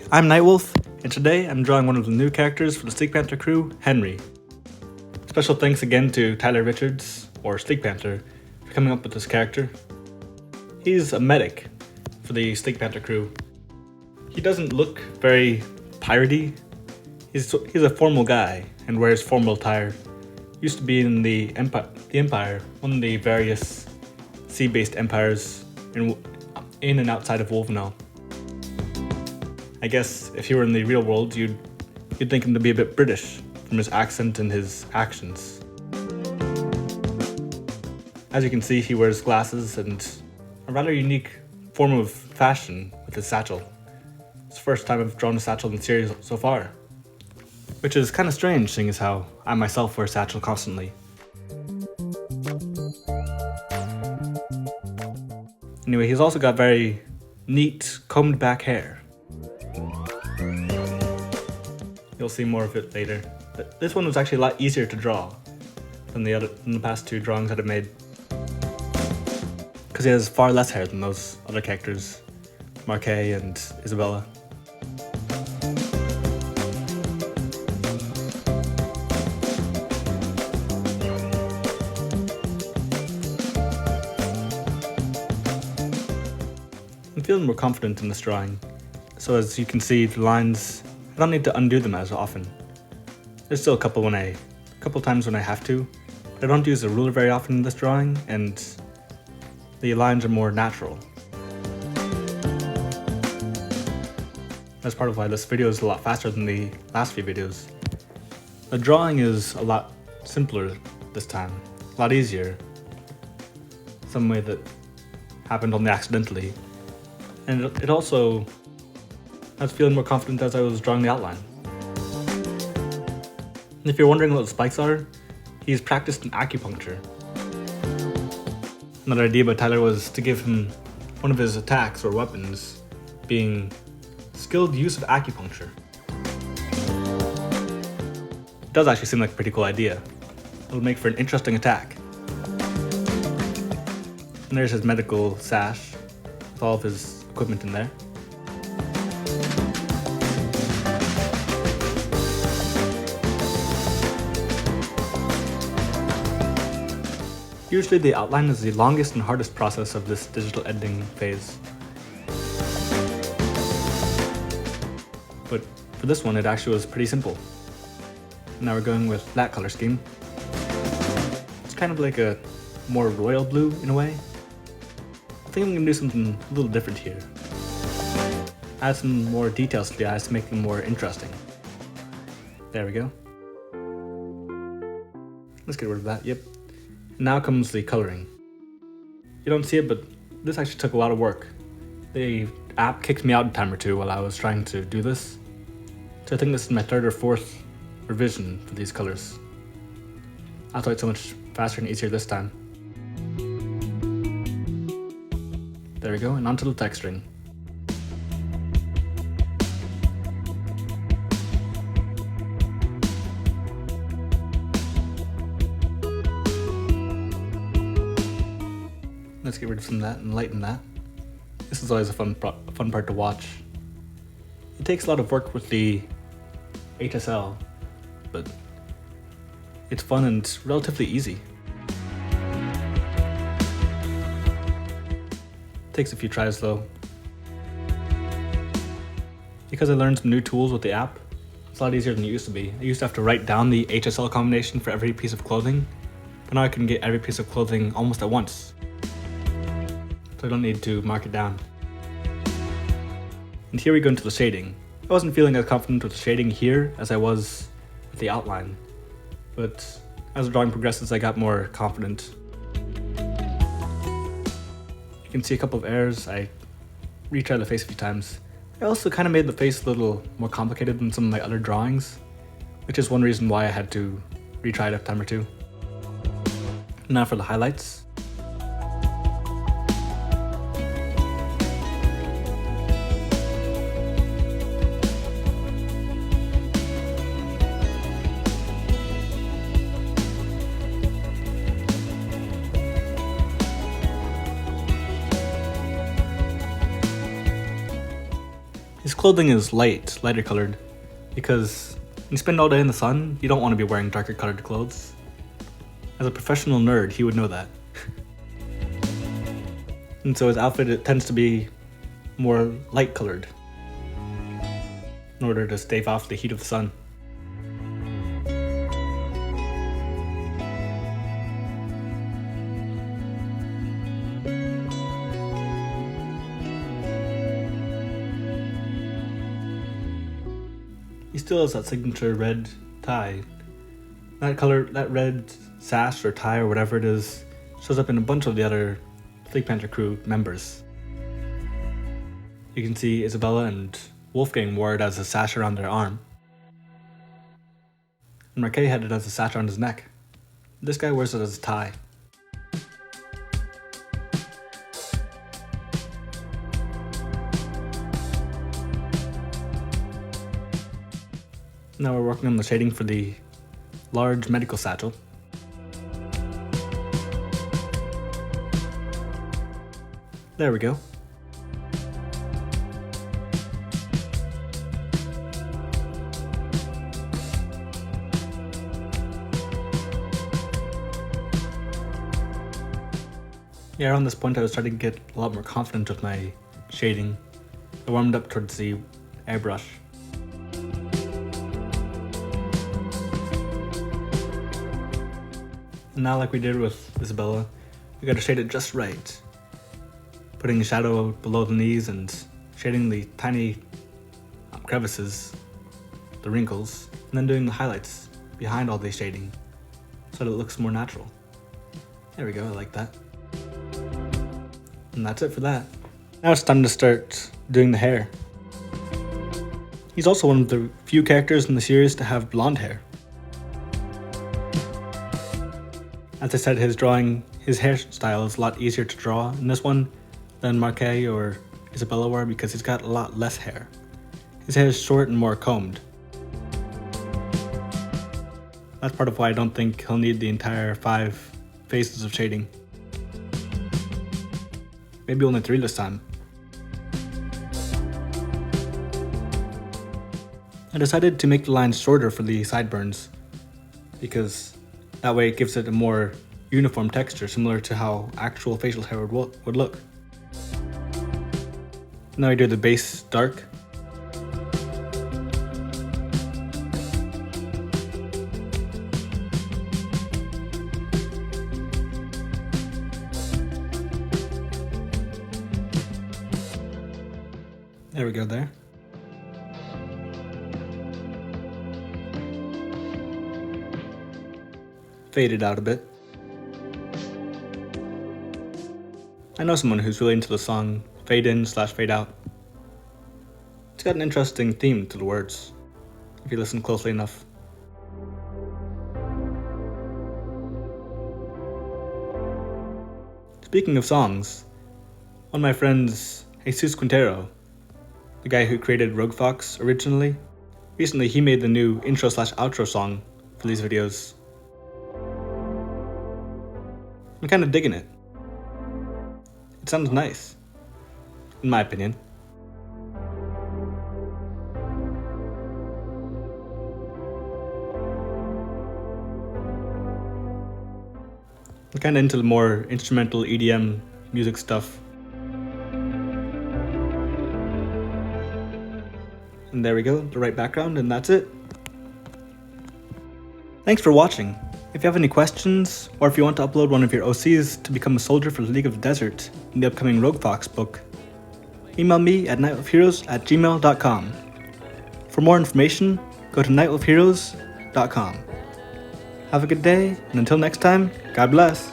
I'm Nightwolf, and today I'm drawing one of the new characters for the SleekPanther Crew, Henry. Special thanks again to Tyler Richards, or SleekPanther, for coming up with this character. He's a medic for the SleekPanther Crew. He doesn't look very piratey. He's a formal guy and wears formal attire. Used to be in the Empire, one of the various sea-based empires in and outside of Wolvenel. I guess if he were in the real world, you'd think him to be a bit British from his accent and his actions. As you can see, he wears glasses and a rather unique form of fashion with his satchel. It's the first time I've drawn a satchel in the series so far, which is kind of strange, seeing as how I myself wear a satchel constantly. Anyway, he's also got very neat, combed back hair. You'll see more of it later. But this one was actually a lot easier to draw than the past two drawings that I've made, because he has far less hair than those other characters, Marquet and Isabella. I'm feeling more confident in this drawing, so as you can see, the lines, I don't need to undo them as often. There's still a couple times when I have to, but I don't use a ruler very often in this drawing, and the lines are more natural. That's part of why this video is a lot faster than the last few videos. The drawing is a lot simpler this time, a lot easier. Some way that happened only accidentally. And it also, I was feeling more confident as I was drawing the outline. And if you're wondering what the spikes are, he's practiced in acupuncture. Another idea by Tyler was to give him one of his attacks or weapons being skilled use of acupuncture. It does actually seem like a pretty cool idea. It'll make for an interesting attack. And there's his medical sash with all of his equipment in there. Usually the outline is the longest and hardest process of this digital editing phase. But for this one, it actually was pretty simple. Now we're going with that color scheme. It's kind of like a more royal blue in a way. I think I'm going to do something a little different here. Add some more details to the eyes to make them more interesting. There we go. Let's get rid of that, yep. Now comes the coloring. You don't see it, but this actually took a lot of work. The app kicked me out a time or two while I was trying to do this. So I think this is my third or fourth revision for these colors. That's why it's so much faster and easier this time. There we go, and onto the texturing. Let's get rid of some of that and lighten that. This is always a fun part to watch. It takes a lot of work with the HSL, but it's fun and relatively easy. Takes a few tries though. Because I learned some new tools with the app, it's a lot easier than it used to be. I used to have to write down the HSL combination for every piece of clothing, but now I can get every piece of clothing almost at once. So I don't need to mark it down. And here we go into the shading. I wasn't feeling as confident with the shading here as I was with the outline, but as the drawing progresses I got more confident. You can see a couple of errors. I retried the face a few times. I also kind of made the face a little more complicated than some of my other drawings, which is one reason why I had to retry it a time or two. Now for the highlights. clothing is lighter colored, because when you spend all day in the sun, you don't want to be wearing darker colored clothes. As a professional nerd, he would know that. And so his outfit, it tends to be more light colored in order to stave off the heat of the sun. He still has that signature red tie. That red sash or tie or whatever it is, shows up in a bunch of the other SleekPanther Crew members. You can see Isabella and Wolfgang wore it as a sash around their arm. And Marquet had it as a sash around his neck. This guy wears it as a tie. Now we're working on the shading for the large medical satchel. There we go. Yeah, around this point I was starting to get a lot more confident with my shading. I warmed up towards the airbrush. And now, like we did with Isabella, we gotta shade it just right. Putting a shadow below the knees and shading the tiny crevices, the wrinkles, and then doing the highlights behind all the shading so that it looks more natural. There we go, I like that. And that's it for that. Now it's time to start doing the hair. He's also one of the few characters in the series to have blonde hair. As I said, his hairstyle is a lot easier to draw in this one than Marquet or Isabella were because he's got a lot less hair. His hair is short and more combed. That's part of why I don't think he'll need the entire 5 phases of shading. Maybe only 3 this time. I decided to make the lines shorter for the sideburns because that way it gives it a more uniform texture, similar to how actual facial hair would look. Now I do the base dark. There we go there. Fade it out a bit. I know someone who's really into the song Fade In / Fade Out. It's got an interesting theme to the words, if you listen closely enough. Speaking of songs, one of my friends, Jesus Quintero, the guy who created Rogue Fox originally, recently he made the new intro / outro song for these videos. I'm kind of digging it. It sounds nice, in my opinion. I'm kind of into the more instrumental EDM music stuff. And there we go, the right background, and that's it. Thanks for watching. If you have any questions, or if you want to upload one of your OCs to become a soldier for the League of the Desert in the upcoming Rogue Fox book, email me at nightwolfheroes@gmail.com. For more information, go to nightwolfheroes.com. Have a good day, and until next time, God bless.